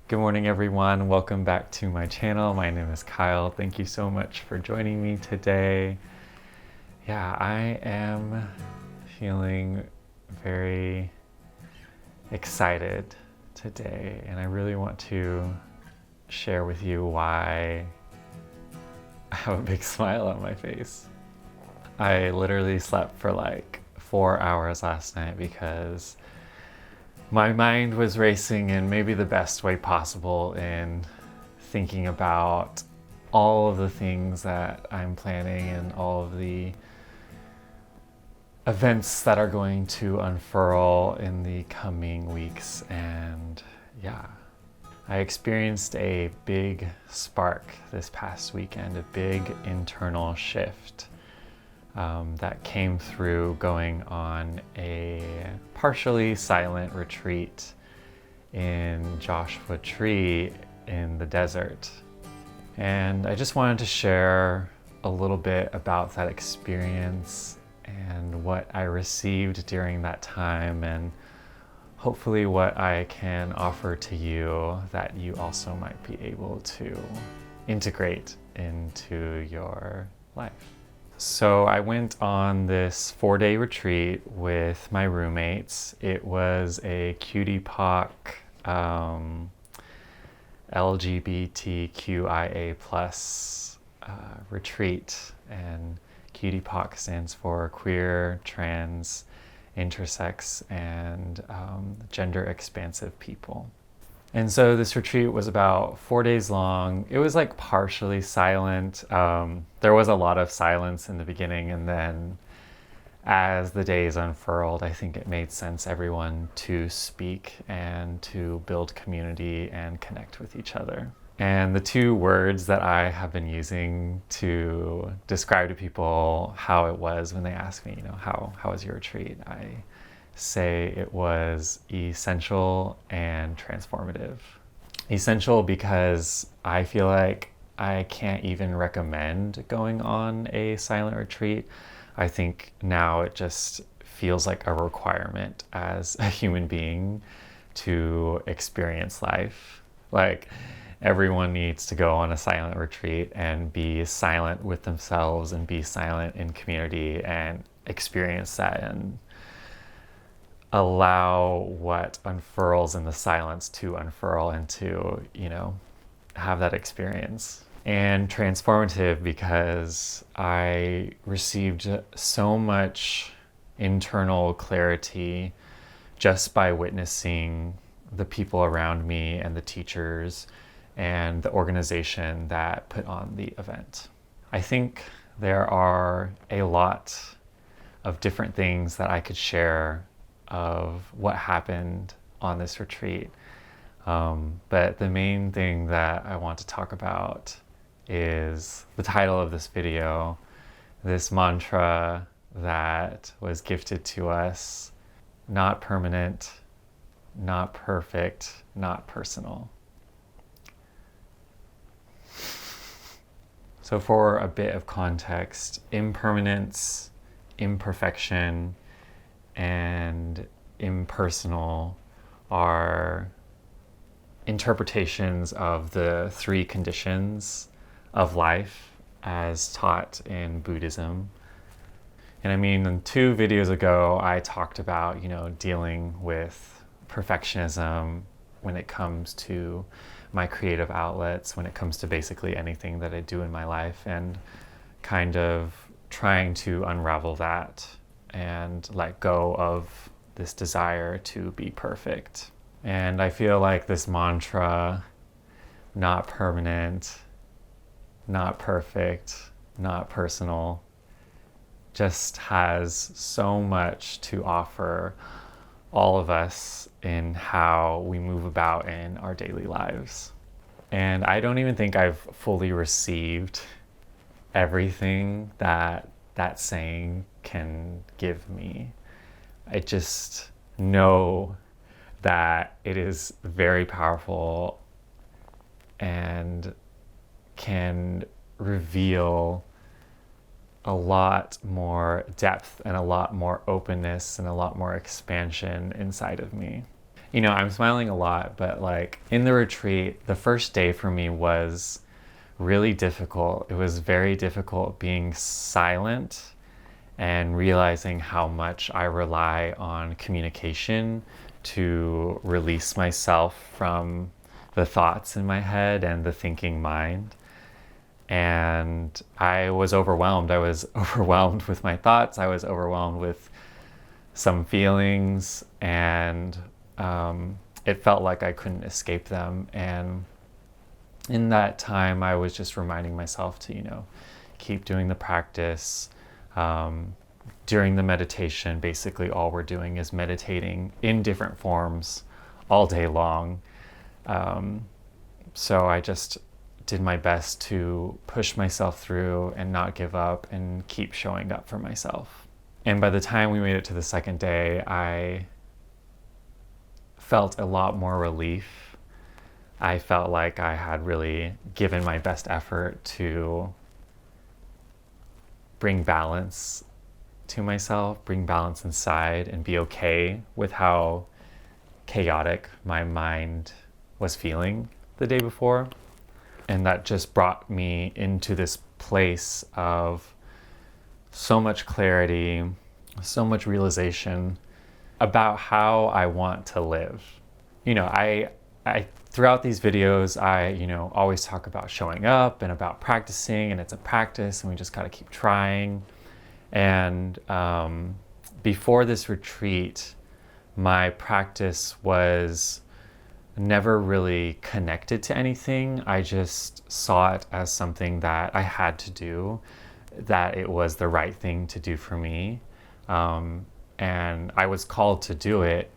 Good morning, everyone. Welcome back to my channel. My name is Kyle. Thank you so much for joining me today. Yeah, I am feeling very excited today, and I really want to share with you why I have a big smile on my face. I literally slept for like 4 hours last night because my mind was racing in maybe the best way possible in thinking about all of the things that I'm planning and all of the events that are going to unfurl in the coming weeks. And yeah, I experienced a big spark this past weekend, a big internal shift that came through going on a partially silent retreat in Joshua Tree in the desert. And I just wanted to share a little bit about that experience and what I received during that time, and hopefully what I can offer to you that you also might be able to integrate into your life. So I went on this 4-day retreat with my roommates. It was a Cutie POC LGBTQIA plus retreat, and Cutie POC stands for queer, trans, intersex, and gender expansive people. And so this retreat was about 4 days long. It was like partially silent. There was a lot of silence in the beginning, and then as the days unfurled, I think it made sense everyone to speak and to build community and connect with each other. And the two words that I have been using to describe to people how it was when they ask me, how was your retreat? I say it was essential and transformative. Essential because I feel like I can't even recommend going on a silent retreat. I think now it just feels like a requirement as a human being to experience life. Like, everyone needs to go on a silent retreat and be silent with themselves and be silent in community and experience that and allow what unfurls in the silence to unfurl and to, have that experience. And transformative because I received so much internal clarity just by witnessing the people around me and the teachers and the organization that put on the event. I think there are a lot of different things that I could share of what happened on this retreat. But the main thing that I want to talk about is the title of this video, this mantra that was gifted to us: not permanent, not perfect, not personal. So for a bit of context, impermanence, imperfection, and impersonal are interpretations of the three conditions of life as taught in Buddhism. And I mean, 2 videos ago, I talked about, dealing with perfectionism when it comes to my creative outlets, when it comes to basically anything that I do in my life, and kind of trying to unravel that and let go of this desire to be perfect. And I feel like this mantra, not permanent, not perfect, not personal, just has so much to offer all of us in how we move about in our daily lives. And I don't even think I've fully received everything that that saying can give me. I just know that it is very powerful and can reveal a lot more depth and a lot more openness and a lot more expansion inside of me. I'm smiling a lot, but like in the retreat, the first day for me was really difficult. It was very difficult being silent and realizing how much I rely on communication to release myself from the thoughts in my head and the thinking mind. And I was overwhelmed. I was overwhelmed with my thoughts. I was overwhelmed with some feelings, and it felt like I couldn't escape them. And in that time, I was just reminding myself to, keep doing the practice. During the meditation, basically all we're doing is meditating in different forms all day long. So I just did my best to push myself through and not give up and keep showing up for myself. And by the time we made it to the second day, I felt a lot more relief. I felt like I had really given my best effort to bring balance to myself, bring balance inside, and be okay with how chaotic my mind was feeling the day before. And that just brought me into this place of so much clarity, so much realization about how I want to live. I throughout these videos, I always talk about showing up and about practicing, and it's a practice, and we just got to keep trying. And before this retreat, my practice was never really connected to anything. I just saw it as something that I had to do, that it was the right thing to do for me. And I was called to do it,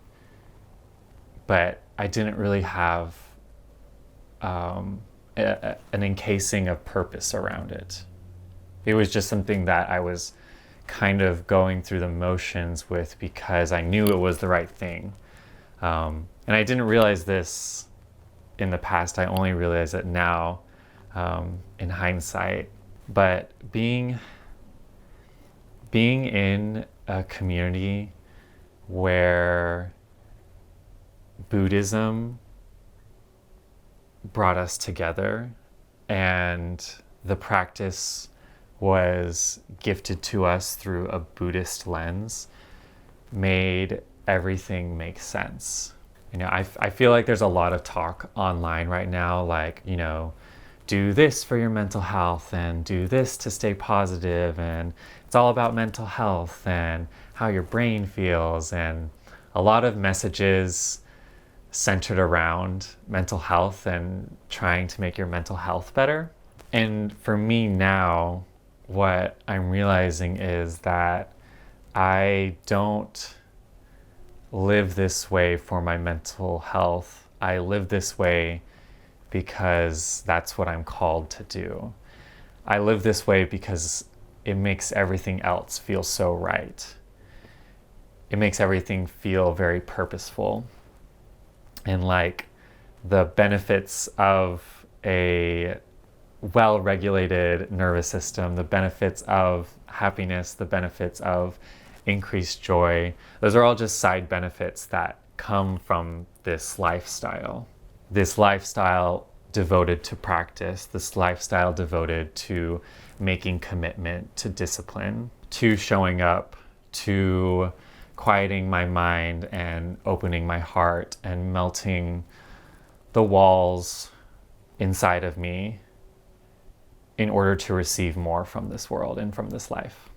but I didn't really have an encasing of purpose around it. It was just something that I was kind of going through the motions with because I knew it was the right thing. And I didn't realize this in the past. I only realize it now, in hindsight. But being in a community where Buddhism brought us together and the practice was gifted to us through a Buddhist lens made everything make sense. I feel like there's a lot of talk online right now, like, do this for your mental health and do this to stay positive, and it's all about mental health and how your brain feels, and a lot of messages centered around mental health and trying to make your mental health better. And for me now, what I'm realizing is that I don't live this way for my mental health. I live this way because that's what I'm called to do. I live this way because it makes everything else feel so right. It makes everything feel very purposeful. And like the benefits of a well-regulated nervous system, the benefits of happiness, the benefits of increased joy, those are all just side benefits that come from this lifestyle. This lifestyle devoted to practice, this lifestyle devoted to making commitment to discipline, to showing up, to quieting my mind and opening my heart and melting the walls inside of me in order to receive more from this world and from this life.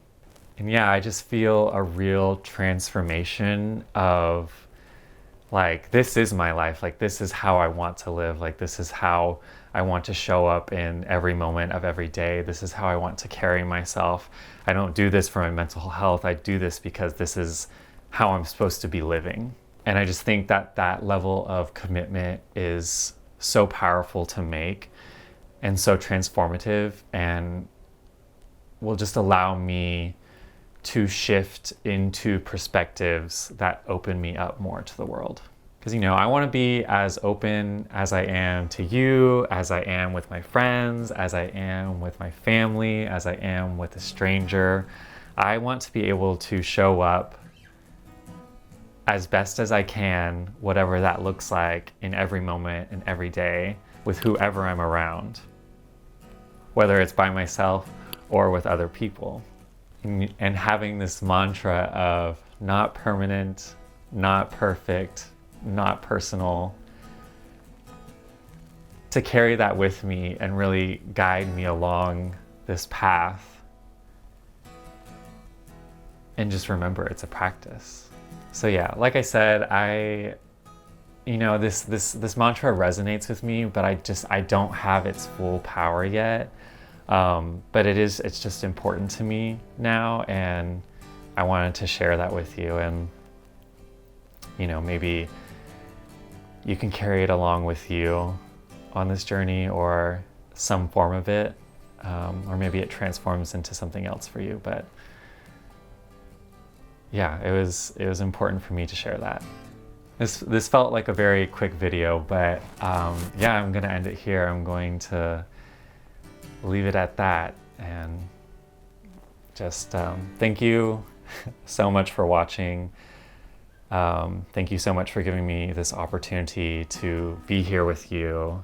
And yeah, I just feel a real transformation of like, this is my life. Like, this is how I want to live. Like, this is how I want to show up in every moment of every day. This is how I want to carry myself. I don't do this for my mental health. I do this because this is how I'm supposed to be living. And I just think that that level of commitment is so powerful to make and so transformative, and will just allow me to shift into perspectives that open me up more to the world. Because, I want to be as open as I am to you, as I am with my friends, as I am with my family, as I am with a stranger. I want to be able to show up as best as I can, whatever that looks like in every moment and every day with whoever I'm around, whether it's by myself or with other people. And having this mantra of not permanent, not perfect, not personal, to carry that with me and really guide me along this path. And just remember, it's a practice. So yeah, like I said, this mantra resonates with me, but I don't have its full power yet. But it's just important to me now, and I wanted to share that with you. And maybe you can carry it along with you on this journey, or some form of it, or maybe it transforms into something else for you. But yeah, it was important for me to share that. This felt like a very quick video, but yeah, I'm gonna end it here. I'm going to leave it at that, and just thank you so much for watching. Thank you so much for giving me this opportunity to be here with you.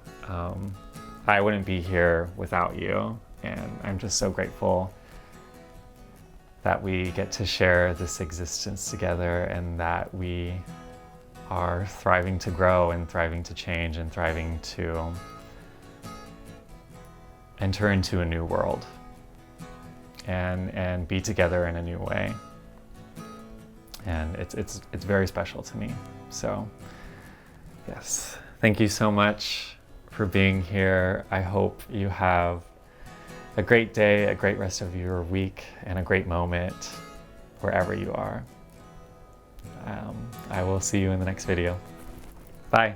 I wouldn't be here without you, and I'm just so grateful that we get to share this existence together, and that we are thriving to grow and thriving to change and thriving to enter into a new world and be together in a new way. And it's very special to me. So yes, thank you so much for being here. I hope you have a great day, a great rest of your week, and a great moment wherever you are. I will see you in the next video. Bye.